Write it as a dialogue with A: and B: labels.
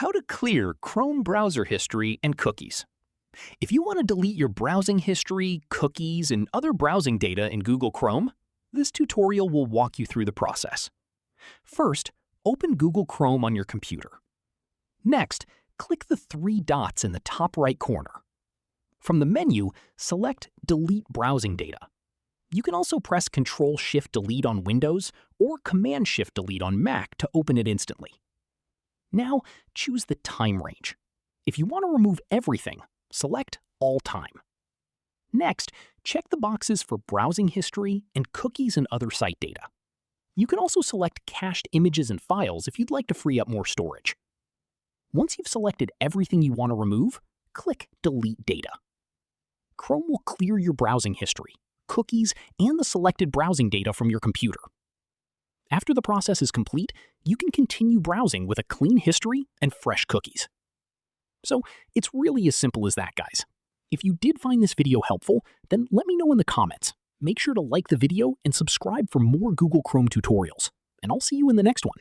A: How to clear Chrome browser history and cookies. If you want to delete your browsing history, cookies, and other browsing data in Google Chrome, this tutorial will walk you through the process. First, open Google Chrome on your computer. Next, click the three dots in the top right corner. From the menu, select Delete Browsing Data. You can also press Ctrl-Shift-Delete on Windows or Command-Shift-Delete on Mac to open it instantly. Now, choose the time range. If you want to remove everything, select All Time. Next, check the boxes for browsing history and cookies and other site data. You can also select cached images and files if you'd like to free up more storage. Once you've selected everything you want to remove, click Delete Data. Chrome will clear your browsing history, cookies, and the selected browsing data from your computer. After the process is complete, you can continue browsing with a clean history and fresh cookies. So it's really as simple as that, guys. If you did find this video helpful, then let me know in the comments. Make sure to like the video and subscribe for more Google Chrome tutorials. And I'll see you in the next one.